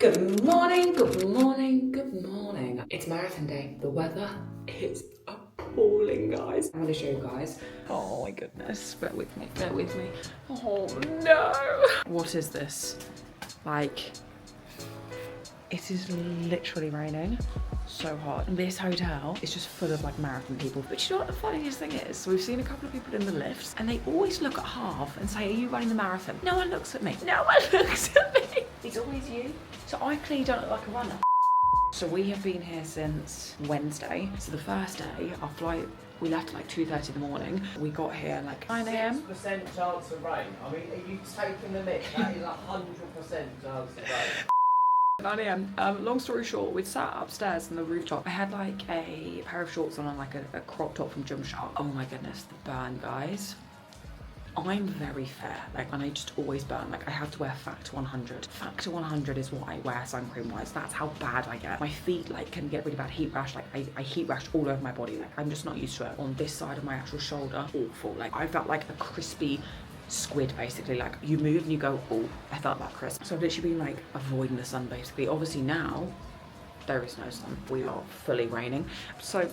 Good morning, good morning, good morning. It's marathon day. The weather is appalling, guys. I'm gonna show you guys. Oh my goodness, bear with me, bear with me. Oh no. What is this? Like, it is literally raining so hard. This hotel is just full of like marathon people. But you know what the funniest thing is? So we've seen a couple of people in the lifts and they always look at Harv and say, are you running the marathon? No one looks at me. No one looks at me. It's always you. So I clearly don't look like a runner. So we have been here since Wednesday. So the first day, our flight, we left at like 2:30 in the morning. We got here like 9 a.m. 6% chance of rain. I mean, are you taking the mick? That is 100% chance of rain. 9 a.m. Long story short, we'd sat upstairs on the rooftop. I had like a pair of shorts on and like a crop top from GYMSHARK. Oh my goodness, the burn, guys. I'm very fair, like, and I just always burn. Like, I have to wear Factor 100. Factor 100 is what I wear sun cream wise. That's how bad I get. My feet like can get really bad heat rash. Like I heat rashed all over my body. Like I'm just not used to it. On this side of my actual shoulder, awful. Like I felt like a crispy squid basically. Like you move and you go, oh, I felt that crisp. So I've literally been like avoiding the sun basically. Obviously now there is no sun. We are fully raining. So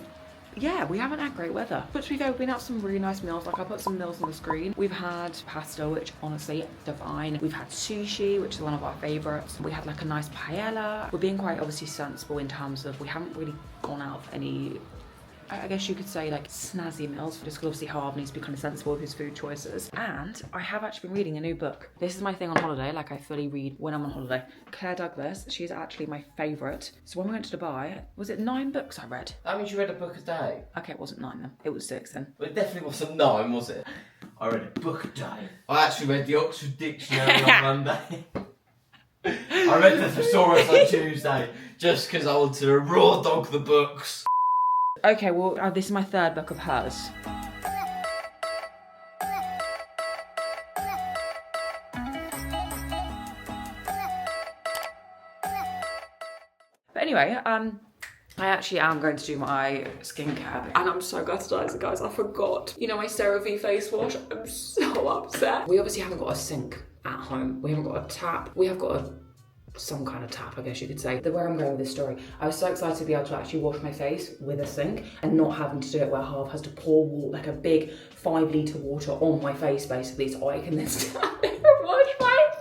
yeah, we haven't had great weather. But to be fair, we've been out some really nice meals. Like I put some meals on the screen. We've had pasta, which honestly, divine. We've had sushi, which is one of our favorites. We had like a nice paella. We're being quite obviously sensible in terms of we haven't really gone out for any, I guess you could say like snazzy meals, just because obviously Harv needs to be kind of sensible with his food choices. And I have actually been reading a new book. This is my thing on holiday, like I fully read when I'm on holiday. Claire Douglas, she's actually my favourite. So when we went to Dubai, was it 9 books I read? That means you read a book a day. Okay, it wasn't 9 then, it was 6 then. Well, it definitely wasn't 9, was it? I read a book a day. I actually read the Oxford Dictionary on Monday. I read the Thesaurus on Tuesday, just because I wanted to raw dog the books. Okay, well, this is my 3rd book of hers. But anyway, I actually am going to do my skincare. And I'm so gutted, guys, I forgot. You know, my CeraVe face wash, I'm so upset. We obviously haven't got a sink at home. We haven't got a tap. We have got some kind of tap, I guess you could say. Where I'm going with this story, I was so excited to be able to actually wash my face with a sink and not having to do it where Harv has to pour water, like a big 5 litre water on my face basically, so I can then stand there and wash my face.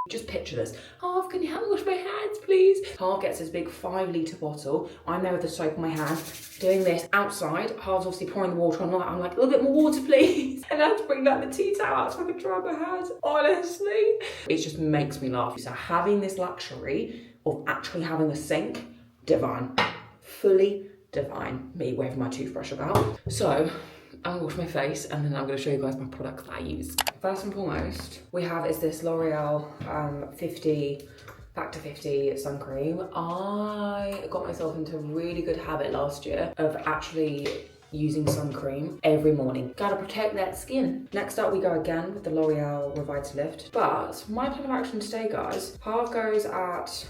Just picture this. Harv, can you help me wash my hands, please? Harv gets his big 5 litre bottle. I'm there with the soap in my hand, doing this outside. Harv's obviously pouring the water on. I'm like, a little bit more water, please. And I have to bring that the tea towel out so I can dry my hands. Honestly, it just makes me laugh. So having this luxury of actually having a sink, divine. Fully divine. Me waving my toothbrush about. So I'm gonna wash my face and then I'm gonna show you guys my products that I use. First and foremost, we have is this L'Oreal Factor 50 sun cream. I got myself into a really good habit last year of actually using sun cream every morning. Gotta protect that skin. Next up we go again with the L'Oreal Revitalift. But my plan of action today, guys, Harv goes at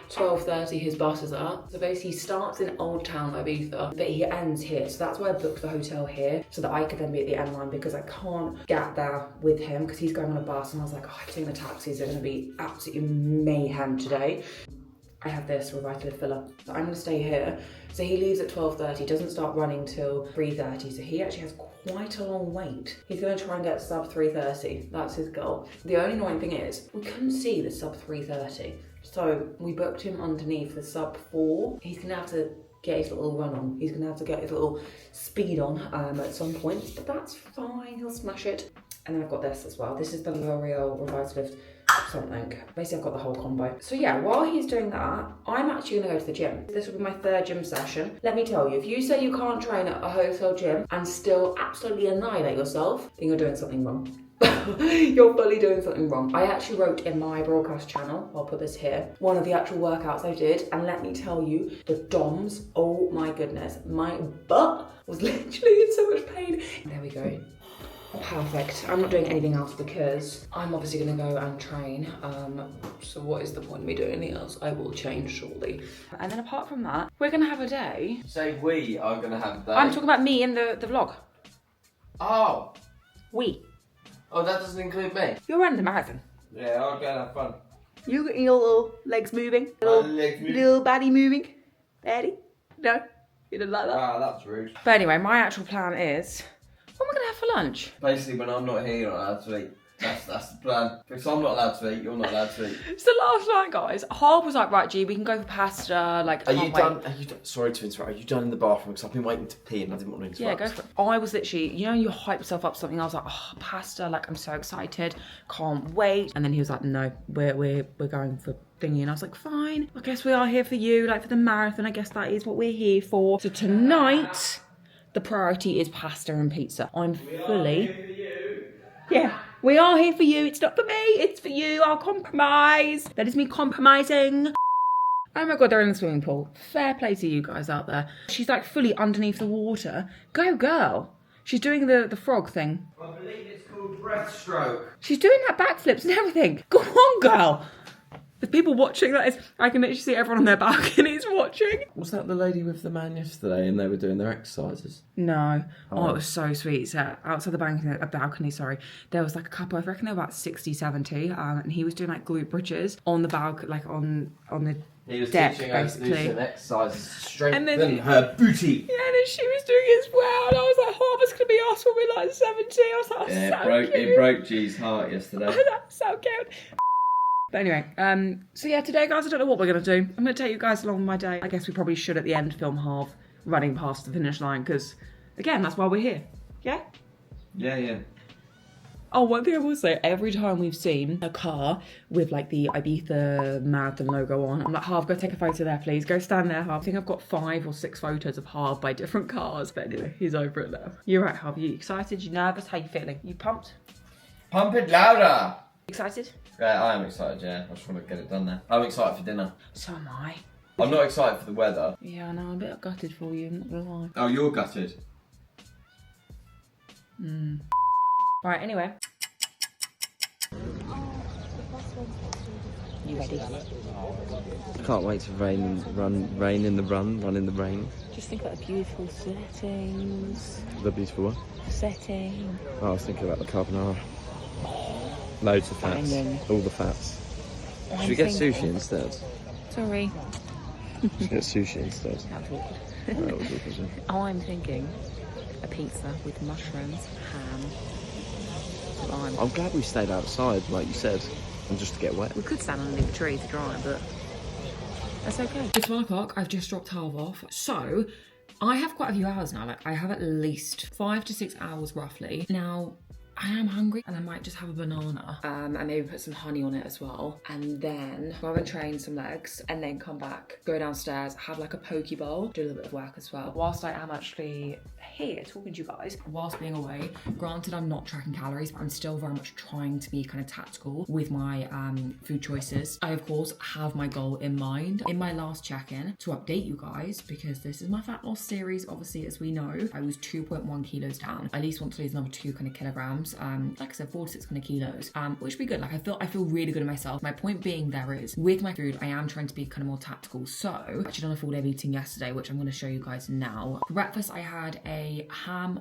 12:30, his bus is up. So basically he starts in Old Town, Ibiza, but he ends here. So that's why I booked the hotel here, so that I could then be at the end line because I can't get there with him because he's going on a bus. And I was like, oh, I think the taxis are gonna be absolutely mayhem today. I have this Revitalift filler. So I'm gonna stay here. So he leaves at 12:30, doesn't start running till 3:30. So he actually has quite a long wait. He's gonna try and get sub 3:30. That's his goal. The only annoying thing is, we couldn't see the sub 3:30. So we booked him underneath the sub 4. He's gonna have to get his little run on. He's gonna have to get his little speed on at some point, but that's fine, he'll smash it. And then I've got this as well. This is the L'Oreal Revitalift something. Basically, I've got the whole combo. So yeah, while he's doing that, I'm actually gonna go to the gym. This will be my 3rd gym session. Let me tell you, if you say you can't train at a hotel gym and still absolutely annihilate yourself, then you're doing something wrong. You're fully doing something wrong. I actually wrote in my broadcast channel, I'll put this here, one of the actual workouts I did, and let me tell you, the DOMs, oh my goodness, my butt was literally in so much pain. There we go. Perfect. I'm not doing anything else because I'm obviously going to go and train. So what is the point of me doing anything else? I will change shortly. And then apart from that, we're going to have a day. Say we are going to have a day. I'm talking about me in the vlog. Oh. We. Oh, that doesn't include me? You're running the marathon. Yeah, I'll go and have fun. You got your little legs moving? Little body moving? Daddy? No? You didn't like that? Wow, that's rude. But anyway, my actual plan is, what am I going to have for lunch? Basically, when I'm not here, you're not allowed to eat. That's the plan. Because I'm not allowed to eat, you're not allowed to eat. So last night, guys, Harv was like, right, G, we can go for pasta. Like, Are you done? Sorry to interrupt. Are you done in the bathroom? Because I've been waiting to pee and I didn't want to interrupt. Yeah, go for it. I was literally, you know, you hype yourself up something. I was like, oh, pasta. Like, I'm so excited. Can't wait. And then he was like, no, we're going for thingy. And I was like, fine. I guess we are here for you. Like, for the marathon. I guess that is what we're here for. So tonight, the priority is pasta and pizza. I'm fully... Yeah, we are here for you. It's not for me. It's for you. I'll compromise. That is me compromising. Oh my God, they're in the swimming pool. Fair play to you guys out there. She's like fully underneath the water. Go girl. She's doing the frog thing. I believe it's called breaststroke. She's doing that backflips and everything. Go on, girl. The people watching that is, I can literally see everyone on their balconies watching. Was that the lady with the man yesterday and they were doing their exercises? No. Oh, it was so sweet. So outside the balcony, there was like a couple, I reckon they were about 60, 70, and he was doing like glute bridges on the balcony, like on the He was deck, teaching her basically. to do some exercises to strengthen And then- her booty. Yeah, and then she was doing it as well, and I was like, Harvard's gonna be us when we're like 70. I was like, oh, so cute. It broke G's heart yesterday. That's so cute. But anyway, so yeah, today, guys, I don't know what we're going to do. I'm going to take you guys along my day. I guess we probably should, at the end, film Harv running past the finish line, because, again, that's why we're here. Yeah? Yeah. Oh, one thing I will say, every time we've seen a car with, like, the Ibiza Marathon logo on, I'm like, Harv, go take a photo there, please. Go stand there, Harv. I think I've got 5 or 6 photos of Harv by different cars. But anyway, he's over it now. You're right, Harv. You excited? You nervous? How you feeling? You pumped? Pump it louder. Excited? Yeah, I am excited, yeah. I just want to get it done there. I'm excited for dinner. So am I. I'm not excited for the weather. Yeah, I know. I'm a bit gutted for you. I'm not gonna lie. Oh, you're gutted. Right, anyway. You ready? I can't wait to run in the rain. Just think about the beautiful settings. The beautiful one. Setting. Oh, I was thinking about the carbonara. Loads of fats. Banging. All the fats. Should we get sushi instead? Sorry. Should we get sushi instead? That was awkward. That was awkward. I'm thinking a pizza with mushrooms, ham, lime. I'm glad we stayed outside, like you said, and just to get wet. We could stand underneath a tree to dry, but that's okay. It's 1 o'clock. I've just dropped Harv off. So I have quite a few hours now. Like, I have at least 5 to 6 hours roughly. Now, I am hungry and I might just have a banana and maybe put some honey on it as well, and then go and train some legs and then come back, go downstairs, have like a poke bowl, do a little bit of work as well. Whilst I am actually here talking to you guys, whilst being away, granted I'm not tracking calories, but I'm still very much trying to be kind of tactical with my food choices. I of course have my goal in mind in my last check-in to update you guys, because this is my fat loss series. Obviously, as we know, I was 2.1 kilos down. I at least want to lose another 2 kind of kilograms. Like I said, 4 to 6 kind of kilos, which would be good. Like, I feel really good in myself. My point being there is, with my food, I am trying to be kind of more tactical. So, I actually done a full day of eating yesterday, which I'm going to show you guys now. For breakfast, I had a ham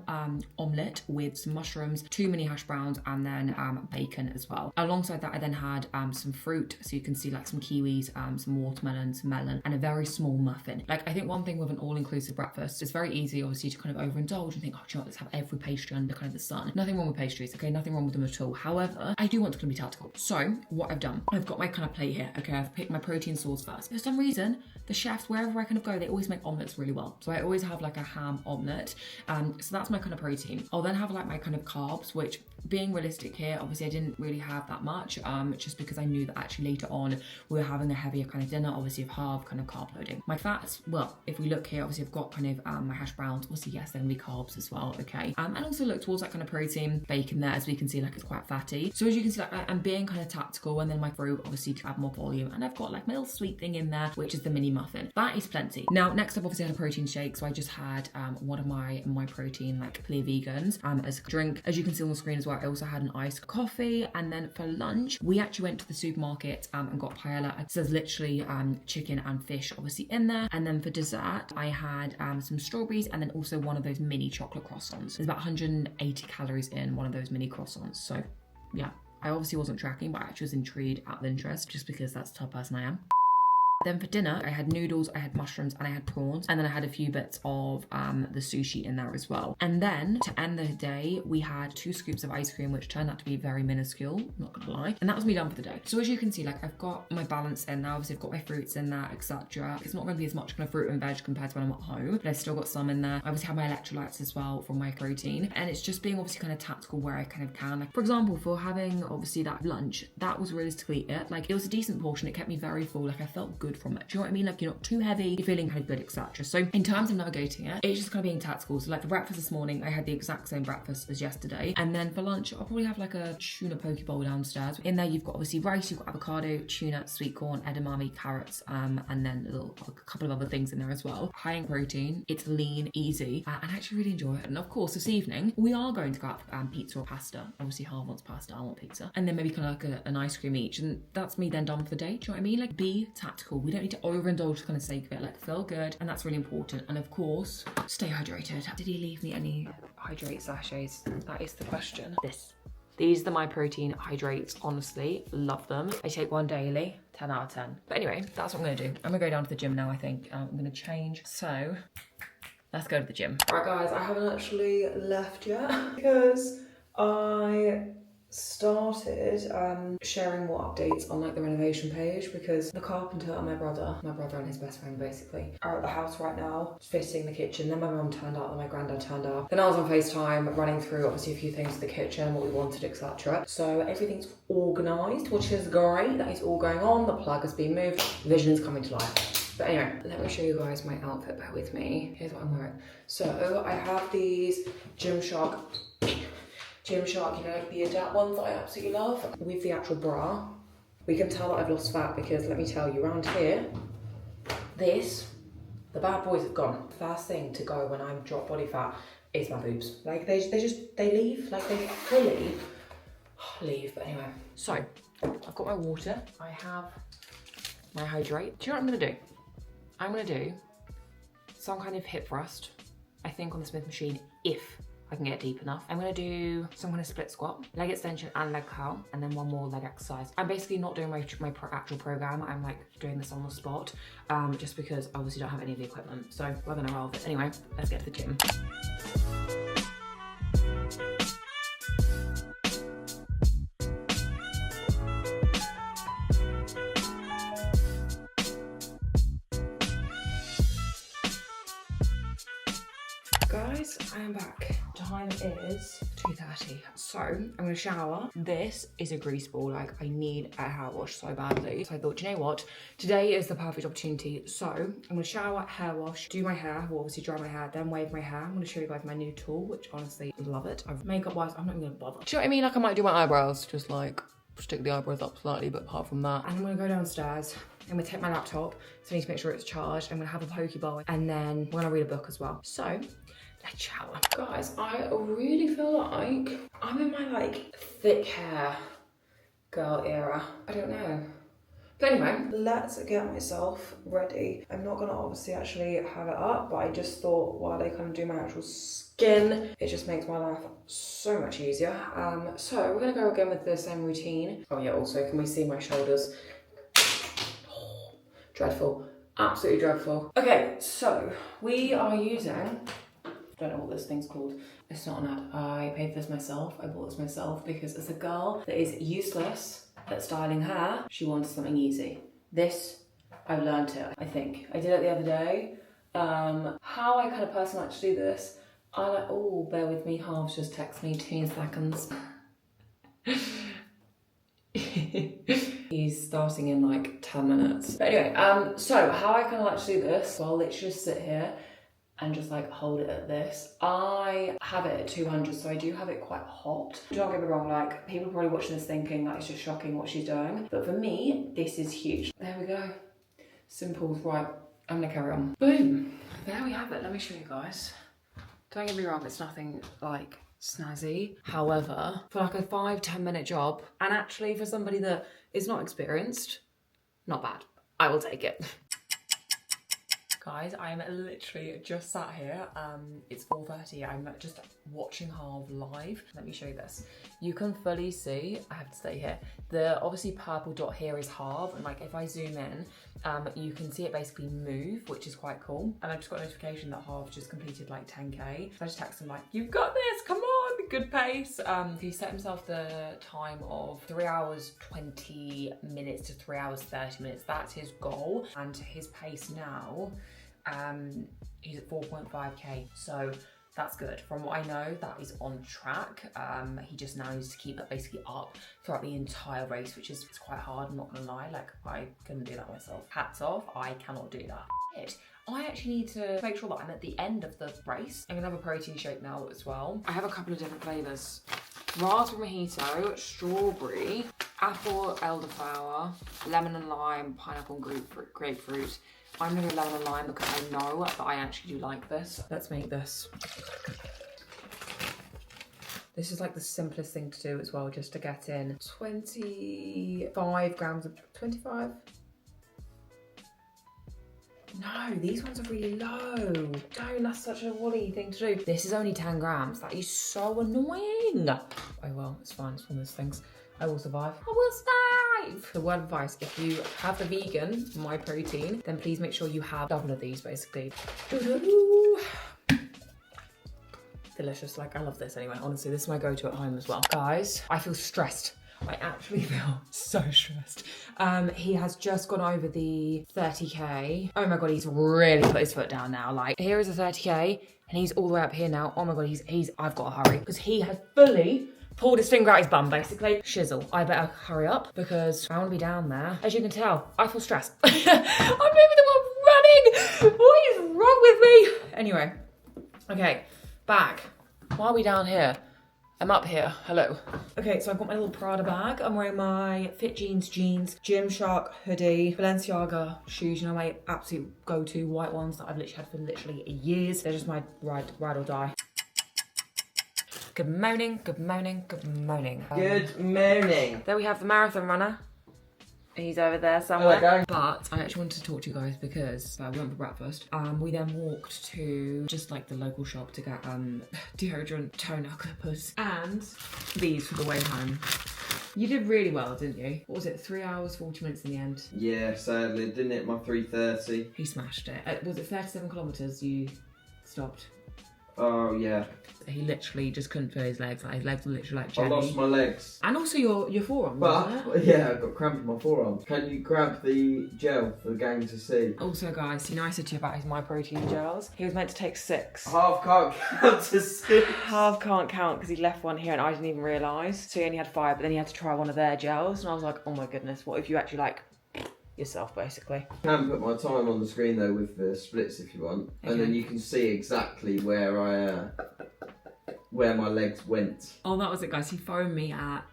omelette with some mushrooms, 2 mini hash browns, and then bacon as well. Alongside that, I then had some fruit, so you can see like some kiwis, some watermelon, some melon, and a very small muffin. Like, I think one thing with an all-inclusive breakfast, it's very easy, obviously, to kind of overindulge and think, oh, do you know what, let's have every pastry under kind of the sun. Nothing wrong with pastries, okay? Nothing wrong with them at all. However, I do want to kind of be tactical. So, what I've done, I've got my kind of plate here, okay? I've picked my protein sauce first. For some reason, the chefs, wherever I kind of go, they always make omelettes really well. So I always have like a ham omelette. So that's my kind of protein. I'll then have like my kind of carbs, which, being realistic here, obviously I didn't really have that much, just because I knew that actually later on we were having a heavier kind of dinner, obviously of half kind of carb loading. My fats, well, if we look here, obviously I've got kind of my hash browns, obviously yes, they're gonna be carbs as well, okay? And also look towards that kind of protein, bacon there, as we can see, like it's quite fatty. So as you can see, like I'm being kind of tactical, and then my fruit, obviously to add more volume, and I've got like my little sweet thing in there, which is the mini muffin. That is plenty. Now, next up, obviously I had a protein shake, so I just had one of my MyProtein, like clear vegans, as a drink. As you can see on the screen as well, I also had an iced coffee, and then for lunch, we actually went to the supermarket and got paella. It says literally chicken and fish obviously in there. And then for dessert, I had some strawberries, and then also one of those mini chocolate croissants. There's about 180 calories in one of those mini croissants, so yeah. I obviously wasn't tracking, but I actually was intrigued out of interest just because that's the type of person I am. Then for dinner, I had noodles, I had mushrooms, and I had prawns. And then I had a few bits of the sushi in there as well. And then to end the day, we had 2 scoops of ice cream, which turned out to be very minuscule, not gonna lie. And that was me done for the day. So as you can see, like I've got my balance in there. Obviously I've got my fruits in there, etc. It's not gonna be as much kind of fruit and veg compared to when I'm at home, but I've still got some in there. I obviously have my electrolytes as well from MyProtein. And it's just being obviously kind of tactical where I kind of can. Like, for example, for having obviously that lunch, that was realistically it. Like it was a decent portion. It kept me very full. Like I felt good from it. Do you know what I mean? Like you're not too heavy, you're feeling kind of good, etc. So in terms of navigating it, it's just kind of being tactical. So like for breakfast this morning, I had the exact same breakfast as yesterday. And then for lunch, I'll probably have like a tuna poke bowl downstairs. In there, you've got obviously rice, you've got avocado, tuna, sweet corn, edamame, carrots, and then a couple of other things in there as well. High in protein, it's lean, easy, and I actually really enjoy it. And of course, this evening, we are going to go out for pizza or pasta. Obviously, Harv wants pasta, I want pizza. And then maybe kind of like an ice cream each. And that's me then done for the day. Do you know what I mean? Like be tactical. We don't need to overindulge for kind of sake of it. Like feel good, and that's really important. And of course, stay hydrated. Did he leave me any hydrate sachets? That is the question. These are the MyProtein hydrates. Honestly, love them. I take one daily, 10 out of 10. But anyway, that's what I'm gonna do. I'm gonna go down to the gym now, I think. I'm gonna change. So let's go to the gym. All right, guys, I haven't actually left yet because I started sharing more updates on like the renovation page, because the carpenter and my brother and his best friend basically are at the house right now fitting the kitchen. Then my mum turned up, then my granddad turned up, then I was on FaceTime running through obviously a few things to the kitchen, what we wanted, etc. So everything's organised, which is great. That is all going on. The plug has been moved, vision's coming to life. But anyway, let me show you guys my outfit, bear with me. Here's what I'm wearing. So I have these GYMSHARK, you know, like the Adapt ones that I absolutely love, with the actual bra. We can tell that I've lost fat because let me tell you, around here, the bad boys have gone. First thing to go when I'm drop body fat is my boobs. Like they leave, like they fully leave. But anyway, so I've got my water, I have my hydrate. Do you know what I'm gonna do? I'm gonna do some kind of hip thrust, I think on the Smith machine, if I can get deep enough. I'm gonna do some kind of split squat, leg extension and leg curl, and then one more leg exercise. I'm basically not doing my actual program. I'm like doing this on the spot, just because I obviously don't have any of the equipment. So we're gonna roll with it. Anyway, let's get to the gym. Guys, I am back. Time is 2:30. So I'm gonna shower. This is a grease ball. Like I need a hair wash so badly. So I thought, you know what? Today is the perfect opportunity. So I'm gonna shower, hair wash, do my hair, well, obviously dry my hair, then wave my hair. I'm gonna show you guys my new tool, which honestly, love it. Makeup wise, I'm not even gonna bother. Do you know what I mean? Like I might do my eyebrows, just like stick the eyebrows up slightly, but apart from that. And I'm gonna go downstairs. I'm gonna take my laptop, so I need to make sure it's charged. I'm gonna have a poke bowl, and then we're gonna read a book as well. So let's shower. Guys, I really feel like I'm in my like thick hair girl era. I don't know. But anyway, let's get myself ready. I'm not gonna obviously actually have it up, but I just thought while I kind of do my actual skin, it just makes my life so much easier. So we're gonna go again with the same routine. Oh yeah, also can we see my shoulders? Oh, dreadful, absolutely dreadful. Okay, so we are using, I don't know what this thing's called. It's not an ad. I paid for this myself. I bought this myself because as a girl that is useless at styling hair, she wants something easy. This, I've learned it, I think. I did it the other day. How I kind of personally like to do this, I like, oh, bear with me, Harv's just text me 2 seconds. He's starting in like 10 minutes. But anyway, so how I kind of like to do this, so I'll literally just sit here and just like hold it at this. I have it at 200, so I do have it quite hot. Don't get me wrong, like people are probably watching this thinking that it's just shocking what she's doing. But for me, this is huge. There we go. Simple, right, I'm gonna carry on. Boom, there we have it. Let me show you guys. Don't get me wrong, it's nothing like snazzy. However, for like a 5-10 minute job, and actually for somebody that is not experienced, not bad. I will take it. Guys, I'm literally just sat here. It's 4:30. I'm just watching Harv live. Let me show you this. You can fully see, I have to stay here. The obviously purple dot here is Harv, and like if I zoom in, you can see it basically move, which is quite cool. And I just got a notification that Harv just completed like 10K. So I just texted him like, you've got this, come on, good pace. He set himself the time of 3 hours 20 minutes to 3 hours 30 minutes. That's his goal. And his pace now, he's at 4.5K. So that's good. From what I know, that is on track. He just now needs to keep that basically up throughout the entire race, which is quite hard, I'm not gonna lie. Like, I couldn't do that myself. Hats off, I cannot do that. I actually need to make sure that I'm at the end of the race. I'm gonna have a protein shake now as well. I have a couple of different flavors. Raspberry mojito, strawberry, apple elderflower, lemon and lime, pineapple and grapefruit. I'm gonna go lemon and lime because I know that I actually do like this. Let's make this. This is like the simplest thing to do as well, just to get in 25 grams of, 25? No, these ones are really low. Don't, that's such a woolly thing to do. This is only 10 grams. That is so annoying. Oh well, it's fine, it's one of those things. I will survive. I will survive! The word of advice, if you have the vegan MyProtein, then please make sure you have double of these basically. Delicious, like I love this anyway. Honestly, this is my go-to at home as well. Guys, I feel stressed. I actually feel so stressed. He has just gone over the 30K. Oh my God, he's really put his foot down now. Like, here is a 30K and he's all the way up here now. Oh my God, I've got to hurry because he has fully pulled his finger out his bum, basically. Shizzle. I better hurry up because I want to be down there. As you can tell, I feel stressed. I'm maybe the one running. What is wrong with me? Anyway, okay, back. Why are we down here? I'm up here, hello. Okay, so I've got my little Prada bag. I'm wearing my Fit jeans, GYMSHARK hoodie, Balenciaga shoes, you know, my absolute go-to white ones that I've literally had for literally years. They're just my ride or die. Good morning, good morning, good morning. Good morning. There we have the marathon runner. He's over there somewhere. Hello, but I actually wanted to talk to you guys because we went for breakfast. We then walked to just like the local shop to get deodorant, toner clippers, and these for the way home. You did really well, didn't you? What was it, 3 hours, 40 minutes in the end? Yeah, sadly, didn't hit my 3:30. He smashed it. Was it 37 kilometres you stopped? Oh, yeah. He literally just couldn't feel his legs. Like, his legs were literally like I jelly. lost my legs. And also your forearm, wasn't But, it? yeah, I got cramp in my forearm. Can you grab the gel for the gang to see? Also, guys, you know I said to you about his MyProtein gels? He was meant to take 6. Harv can't count to 6. Harv can't count because he left one here and I didn't even realise. So he only had 5, but then he had to try one of their gels. And I was like, oh my goodness, what if you actually like yourself, basically? I can put my time on the screen though with the splits if you want. Okay. And then you can see exactly where my legs went. Oh, that was it, guys. He phoned me at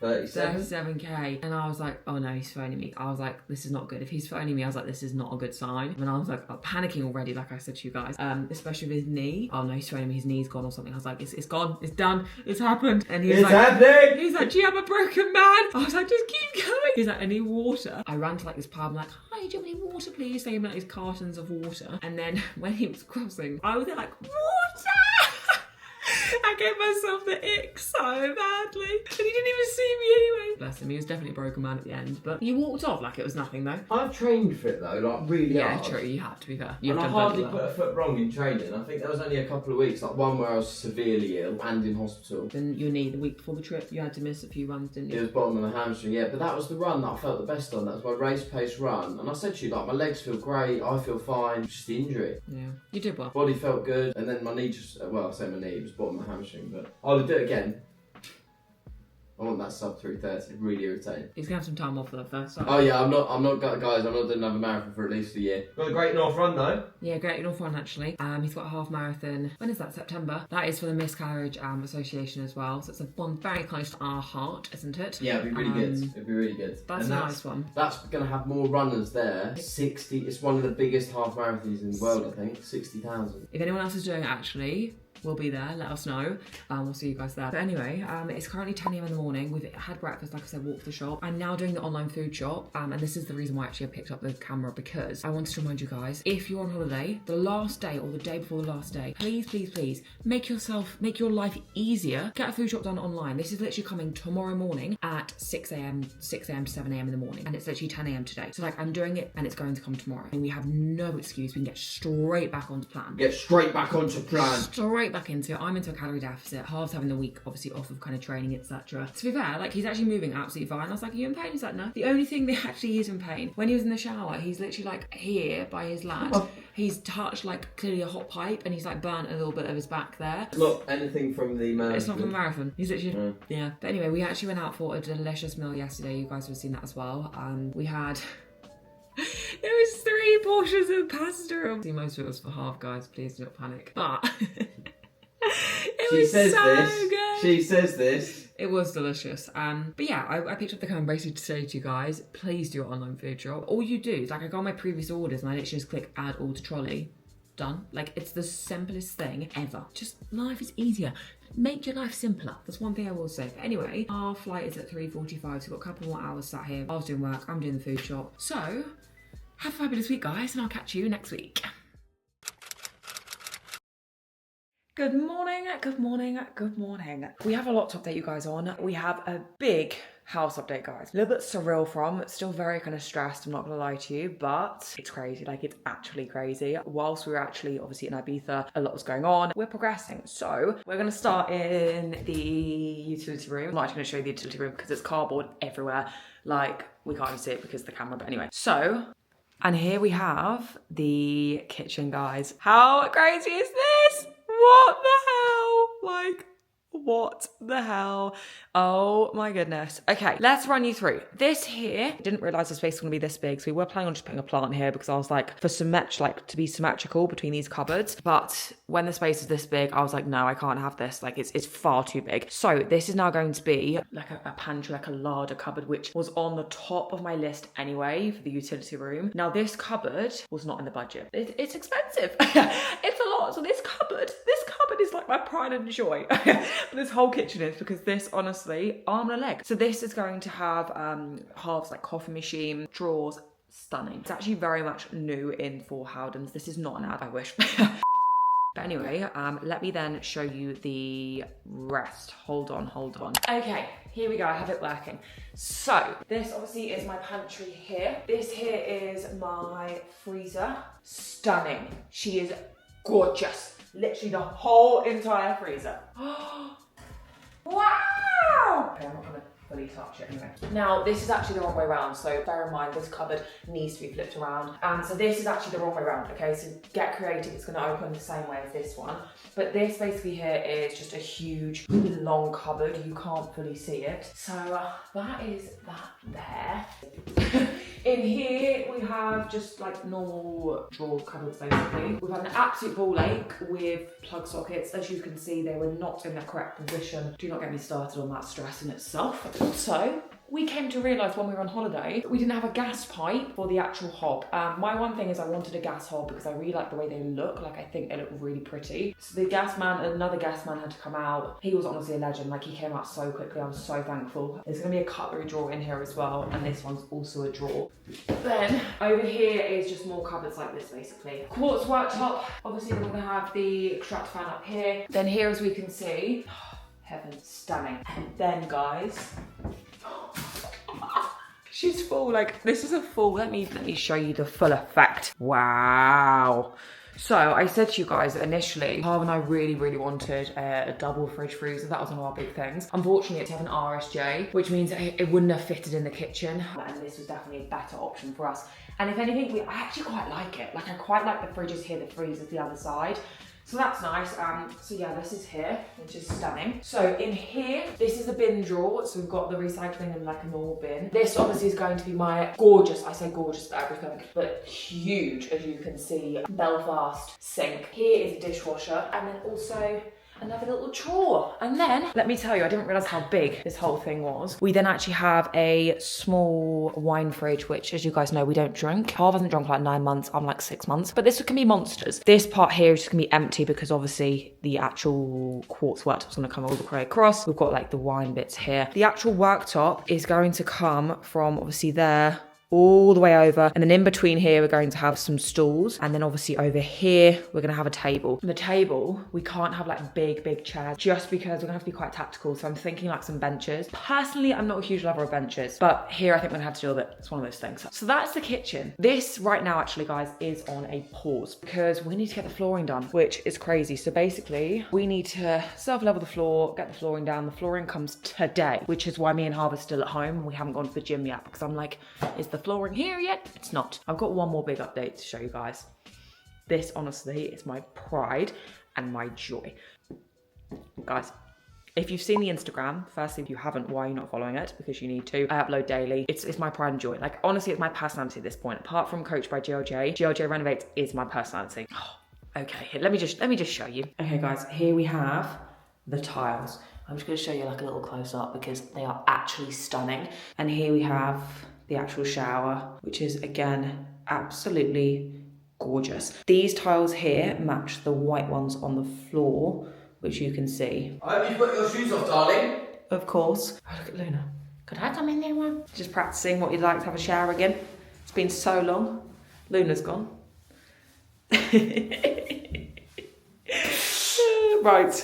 37K and I was like, oh no, he's phoning me. I was like, this is not good. If he's phoning me, I was like, this is not a good sign. And I was like, panicking already, like I said to you guys, especially with his knee. Oh no, he's phoning me, his knee's gone or something. I was like, it's gone, it's done, it's happened. And he was it's like, happening! He's like, do you have a broken man? I was like, just keep going. He's like, any water? I ran to like this pub, I'm like, hi, do you have any water please? So he like these cartons of water. And then when he was crossing, I was there like, water! I gave myself the ick so badly. And he didn't even see me anyway. Bless him, he was definitely a broken man at the end. But you walked off like it was nothing though. I've trained for it though, like really hard. Yeah, true, you have to be fair. And I hardly put a foot wrong in training. I think there was only a couple of weeks, like one where I was severely ill and in hospital. Then your knee, the week before the trip, you had to miss a few runs, didn't you? It was bottom of the hamstring, yeah. But that was the run that I felt the best on. That was my race pace run. And I said to you, like, my legs feel great, I feel fine. It's just the injury. Yeah, you did well. Body felt good. And then my knee just, well, I say my knee, it was bottom of the hamstring, but I would do it again. I want that sub 3:30, really irritating. He's gonna have some time off for the first time. Oh yeah, I'm not guys, I'm not doing another marathon for at least a year. Got a Great North Run though. Yeah, Great North Run actually. He's got a half marathon. When is that? September. That is for the Miscarriage Association as well. So it's one very close to our heart, isn't it? Yeah, it'd be really good. It'd be really good. That's a nice one. That's gonna have more runners there. 60. It's one of the biggest half marathons in the world, I think. 60,000. If anyone else is doing it, actually, we'll be there. Let us know. We'll see you guys there. But anyway, it's currently 10 a.m. in the morning. We've had breakfast, like I said, walked the shop. I'm now doing the online food shop. And this is the reason why actually I picked up the camera, because I wanted to remind you guys, if you're on holiday, the last day or the day before the last day, please, please, please make your life easier. Get a food shop done online. This is literally coming tomorrow morning at 6 a.m. to 7 a.m. in the morning. And it's literally 10 a.m. today. So like I'm doing it and it's going to come tomorrow. And we have no excuse. We can get straight back onto plan. Get straight back onto plan. Straight back into it. I'm into a calorie deficit. Harv's having the week obviously off of kind of training, etc. To be fair, like he's actually moving absolutely fine. I was like, are you in pain? He's like, no. The only thing that actually is in pain, when he was in the shower, he's literally like here by his lat. He's touched like clearly a hot pipe and he's like burnt a little bit of his back there. Look, anything from the marathon. It's not from the marathon. He's literally, yeah. But anyway, we actually went out for a delicious meal yesterday. You guys would have seen that as well. We had... There was 3 portions of pasta. See, most of it was for Harv, guys. Please do not panic. But it was so good. She says this. It was delicious. But yeah, I picked up the camera basically to say to you guys, please do it online food shop. All you do is like I got my previous orders and I literally just click add all to trolley. Done. Like it's the simplest thing ever. Just life is easier. Make your life simpler. That's one thing I will say. But anyway, our flight is at 3:45, so we've got a couple more hours sat here. I was doing work, I'm doing the food shop. So have a fabulous week, guys, and I'll catch you next week. Good morning, good morning, good morning. We have a lot to update you guys on. We have a big house update, guys. A little bit surreal from, still very kind of stressed, I'm not gonna lie to you, but it's crazy, like it's actually crazy. Whilst we were actually obviously in Ibiza, a lot was going on. We're progressing. So we're gonna start in the utility room. I'm not actually gonna show you the utility room because it's cardboard everywhere. Like we can't even see it because of the camera, but anyway. So, and here we have the kitchen, guys. How crazy is this? What the hell? Like, what the hell? Oh my goodness. Okay, let's run you through. This here, didn't realise the space was gonna be this big, so we were planning on just putting a plant here because I was like, to be symmetrical between these cupboards. But when the space is this big, I was like, no, I can't have this. Like it's far too big. So this is now going to be like a pantry, like a larder cupboard, which was on the top of my list anyway for the utility room. Now this cupboard was not in the budget. It's expensive. It's a lot. So this cupboard is like my pride and joy. This whole kitchen is, because this honestly, arm and a leg. So this is going to have Harv's like coffee machine, drawers, stunning. It's actually very much new in for Howdens. This is not an ad, I wish. But anyway, let me then show you the rest. Hold on. Okay, here we go, I have it working. So, this obviously is my pantry here. This here is my freezer. Stunning. She is gorgeous. Literally the whole entire freezer. Wow! Okay, I'm not gonna fully touch it anyway. Now, this is actually the wrong way around, so bear in mind this cupboard needs to be flipped around. So this is actually the wrong way around, okay? So get creative, it's gonna open the same way as this one. But this basically here is just a huge, long cupboard. You can't fully see it. So that is that there. In here, we have just like normal drawer cupboards basically. We've had an absolute ball ache with plug sockets. As you can see, they were not in the correct position. Do not get me started on that stress in itself. Also, we came to realise when we were on holiday that we didn't have a gas pipe for the actual hob. My one thing is I wanted a gas hob because I really like the way they look. Like I think they look really pretty. So the gas man, another gas man had to come out. He was honestly a legend. Like he came out so quickly. I was so thankful. There's gonna be a cutlery drawer in here as well. And this one's also a drawer. Then over here is just more cupboards like this basically. Quartz worktop. Obviously we're gonna have the extract fan up here. Then here as we can see, heaven, stunning. And then guys, she's full, like this is a full, let me show you the full effect. Wow. So I said to you guys initially, Harv and I really wanted a double fridge freezer. That was one of our big things. Unfortunately, it's have an RSJ, which means it wouldn't have fitted in the kitchen. And this was definitely a better option for us. And if anything, I actually quite like it. Like I quite like the fridges here, the freezers the other side. So that's nice. So yeah, this is here, which is stunning. So in here, this is a bin drawer. So we've got the recycling and like a normal bin. This obviously is going to be my gorgeous, I say gorgeous for everything, but huge, as you can see, Belfast sink. Here is a dishwasher. And then also another little chore. And then, let me tell you, I didn't realise how big this whole thing was. We then actually have a small wine fridge, which, as you guys know, we don't drink. Harv hasn't drunk for like 9 months, I'm like 6 months. But this can be monsters. This part here is just gonna be empty because obviously the actual quartz worktop's gonna come all the way across. We've got like the wine bits here. The actual worktop is going to come from obviously there all the way over, and then in between here we're going to have some stools, and then obviously over here we're going to have a table. And the table, we can't have like big chairs just because we're gonna have to be quite tactical, so I'm thinking like some benches. Personally, I'm not a huge lover of benches, but here I think we're gonna have to deal with it. It's one of those things. So that's the kitchen. This right now actually, guys, is on a pause because we need to get the flooring done, which is crazy. So basically we need to self-level the floor, get the flooring down. The flooring comes today, which is why me and Harv are still at home and we haven't gone to the gym yet, because I'm like, is the flooring here yet? It's not. I've got one more big update to show you guys. This honestly is my pride and my joy. Guys, if you've seen the Instagram, firstly, if you haven't, why are you not following it? Because you need to. I upload daily. It's my pride and joy. Like, honestly, it's my personality at this point. Apart from coached by GLJ Renovate is my personality. Oh, okay, let me just show you. Okay, guys, here we have the tiles. I'm just gonna show you like a little close up because they are actually stunning. And here we have the actual shower, which is again, absolutely gorgeous. These tiles here match the white ones on the floor, which you can see. I hope you put your shoes off, darling. Of course. Oh, look at Luna. Could I come in there, Mum? Just practicing what you'd like to have a shower again. It's been so long. Luna's gone. Right.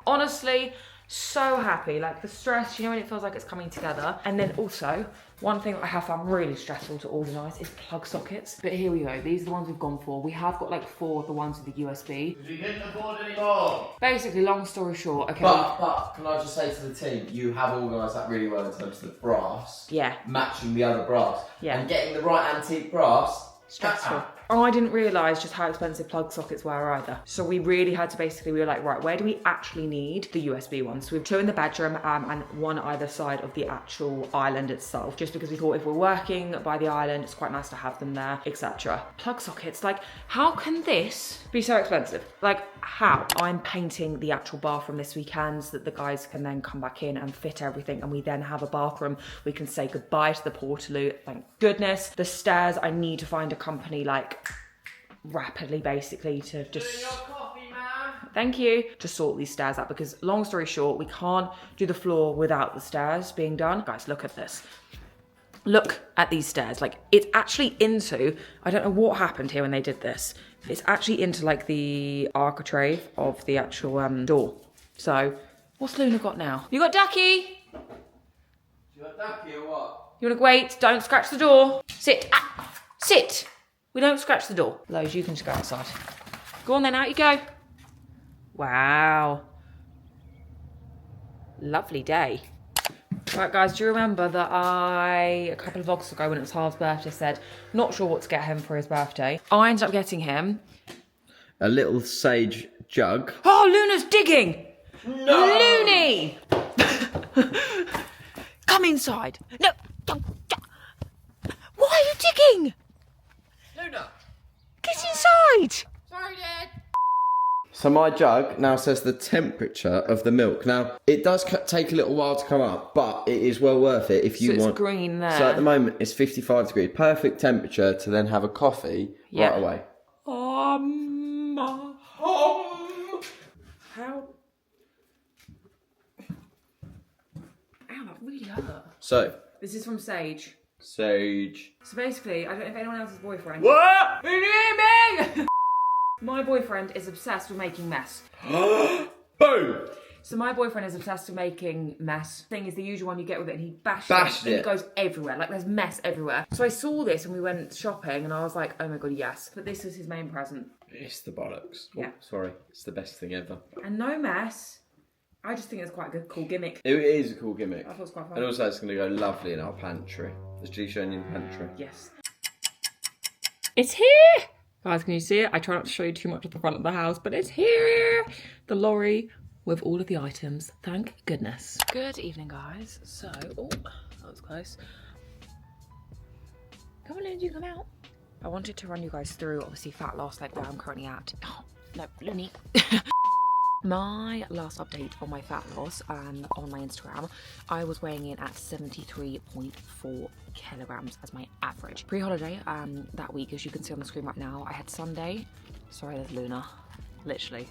Honestly, so happy. Like the stress, you know, when it feels like it's coming together. And then also, one thing that I have found really stressful to organise is plug sockets. But here we go. These are the ones we've gone for. We have got like 4 of the ones with the USB. Because we couldn't afford anymore. Basically, long story short, okay. But can I just say to the team, you have organised that really well in terms of the brass. Yeah. Matching the other brass. Yeah. And getting the right antique brass. Stressful. Oh, I didn't realise just how expensive plug sockets were either. So we really had to we were like, right, where do we actually need the USB ones? So we have 2 in the bedroom and 1 either side of the actual island itself, just because we thought if we're working by the island, it's quite nice to have them there, etc. Plug sockets, like, how can this be so expensive? Like, how? I'm painting the actual bathroom this weekend so that the guys can then come back in and fit everything, and we then have a bathroom. We can say goodbye to the Portaloo, thank goodness. The stairs, I need to find a company like rapidly, basically, to just Doing your coffee, man. thank you, to sort these stairs out, because long story short, we can't do the floor without the stairs being done. Guys, look at this. Look at these stairs. Like, it's actually into, I don't know what happened here when they did this. It's actually into like the architrave of the actual door. So what's Luna got now? You got Ducky? You got Ducky or what? You wanna wait? Don't scratch the door. Sit. Ah, sit. We don't scratch the door. Lowe's, you can just go outside. Go on then, out you go. Wow. Lovely day. Right, guys, do you remember that a couple of vlogs ago when it was Harv's birthday, said, not sure what to get him for his birthday. I ended up getting him a little sage jug. Oh, Luna's digging! No! Loony! Come inside. No, don't. Why are you digging? Luna! Get inside! Sorry, Dad. So my jug now says the temperature of the milk. Now, it does take a little while to come up, but it is well worth it if you want. So it's green there. So at the moment, it's 55 degrees. Perfect temperature to then have a coffee right away. How? Ow, that really hurt. So. This is from Sage. Sage. So basically, I don't know if anyone else's boyfriend. What? Can you hear me? My boyfriend is obsessed with making mess. Boom! So my boyfriend is obsessed with making mess. Thing is the usual one you get with it, and he bashes it. And it goes everywhere. Like, there's mess everywhere. So I saw this when we went shopping, and I was like, oh my god, yes. But this is his main present. It's the bollocks. Yeah. Oh, sorry. It's the best thing ever. And no mess. I just think it's quite a good, cool gimmick. It is a cool gimmick. I thought it was quite fun. And also it's going to go lovely in our pantry. There's G-Shone in the pantry. Yes. It's here! Guys, can you see it? I try not to show you too much of the front of the house, but it's here! The lorry with all of the items. Thank goodness. Good evening, guys. So, oh, that was close. Come on, Lindsay, come out. I wanted to run you guys through, obviously, fat loss, like where I'm currently at. Oh, no, Looney. My last update on my fat loss on my Instagram, I was weighing in at 73.4 kilograms as my average. Pre-holiday that week, as you can see on the screen right now, I had Sunday. Sorry, there's Luna. Literally.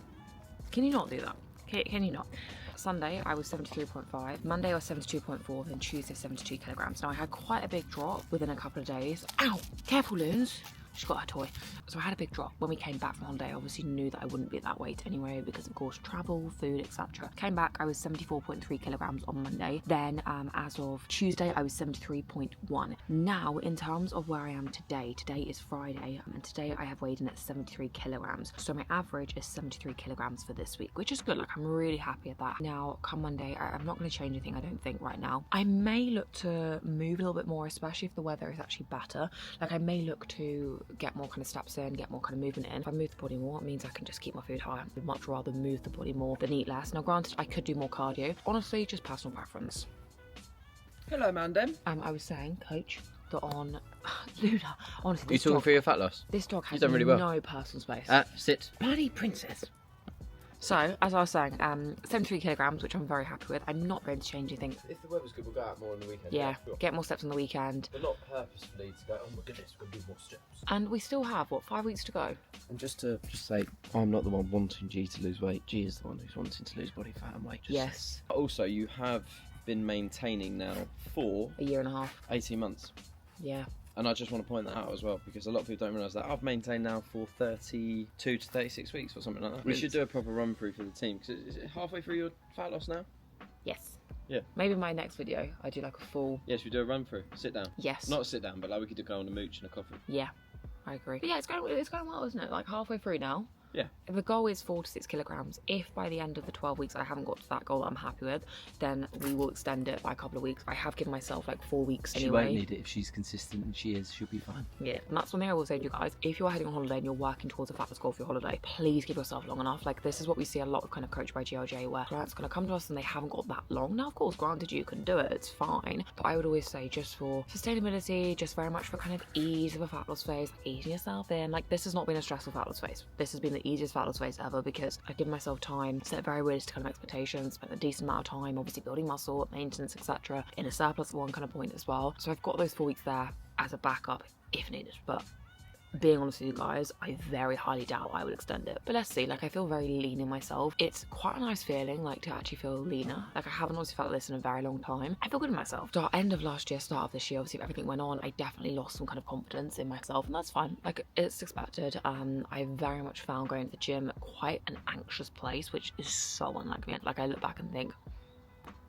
Can you not do that? Can you not? Sunday, I was 73.5. Monday, I was 72.4. Then Tuesday, 72 kilograms. Now, I had quite a big drop within a couple of days. Ow! Careful, Loons. She's got her toy. So I had a big drop. When we came back from holiday, I obviously knew that I wouldn't be at that weight anyway because, of course, travel, food, etc. Came back, I was 74.3 kilograms on Monday. Then, as of Tuesday, I was 73.1. Now, in terms of where I am today is Friday, and today I have weighed in at 73 kilograms. So my average is 73 kilograms for this week, which is good. Like, I'm really happy at that. Now, come Monday, I'm not going to change anything, I don't think, right now. I may look to move a little bit more, especially if the weather is actually better. Like, I may look to get more kind of steps in, get more kind of movement in. If I move the body more, it means I can just keep my food higher. I'd much rather move the body more than eat less. Now, granted, I could do more cardio. Honestly, just personal preference. Hello, Mandem. I was saying, coach, that on Luna, honestly, You talking for your fat loss? this dog has done really well. no personal space. Sit. Bloody princess. So, as I was saying, 73 kilograms, which I'm very happy with. I'm not going to change anything. If the weather's good, we'll go out more on the weekend. Yeah, sure. get more steps on the weekend. But not purposefully to go, oh my goodness, we're going to do more steps. And we still have, what, 5 weeks to go? And just to say, I'm not the one wanting G to lose weight. G is the one who's wanting to lose body fat and weight. Yes. Also, you have been maintaining now for A year and a half. 18 months. Yeah. And I just want to point that out as well, because a lot of people don't realise that I've maintained now for 32 to 36 weeks or something like that. We should do a proper run through for the team, because is it halfway through your fat loss now? Yes. Yeah. Maybe my next video, I do like a full... Yes, we do a run through. Sit down. Yes. Not sit down, but like we could go on a mooch and a coffee. Yeah, I agree. But yeah, it's going well, isn't it? Like halfway through now. Yeah. The goal is 4 to 6 kilograms. If by the end of the 12 weeks I haven't got to that goal that I'm happy with, then we will extend it by a couple of weeks. I have given myself like 4 weeks anyway. She won't need it if she's consistent, and she is. She'll be fine. Yeah, and that's one thing I will say to you guys. If you're heading on holiday and you're working towards a fat loss goal for your holiday, please give yourself long enough. Like, this is what we see a lot of kind of coached by GLJ, where clients kind of come to us and they haven't got that long. Now, of course, granted, you can do it, it's fine. But I would always say, just for sustainability, just very much for kind of ease of a fat loss phase, easing yourself in. Like, this has not been a stressful fat loss phase. This has been the easiest fat loss phase ever, because I've given myself time, set very realistic kind of expectations, spent a decent amount of time obviously building muscle, maintenance, etc., in a surplus at one kind of point as well. So I've got those 4 weeks there as a backup if needed. But being honest with you guys, I very highly doubt I would extend it. But let's see. Like, I feel very lean in myself. It's quite a nice feeling, like, to actually feel leaner. Like, I haven't obviously felt this in a very long time. I feel good in myself. Start end of last year, start of this year, obviously if everything went on, I definitely lost some kind of confidence in myself, and that's fine. Like, it's expected. I very much found going to the gym quite an anxious place, which is so unlike me. Like, I look back and think,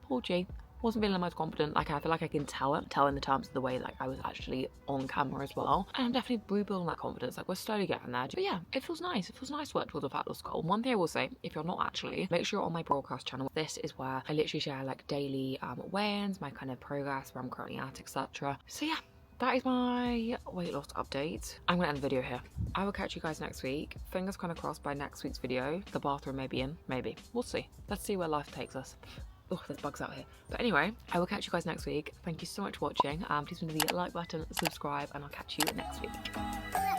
poor G. Wasn't feeling the most confident. Like, I feel like I can tell in the terms of the way like I was actually on camera as well. And I'm definitely rebuilding that confidence. Like, we're slowly getting there. But yeah, it feels nice. It feels nice to work towards a fat loss goal. One thing I will say, if you're not actually, make sure you're on my broadcast channel. This is where I literally share like daily weigh-ins, my kind of progress, where I'm currently at, etc. So yeah, that is my weight loss update. I'm gonna end the video here. I will catch you guys next week. Fingers kind of crossed by next week's video. The bathroom may be in, maybe. We'll see. Let's see where life takes us. Oh, there's bugs out here. But anyway, I will catch you guys next week. Thank you so much for watching. Please remember to hit the like button, subscribe, and I'll catch you next week.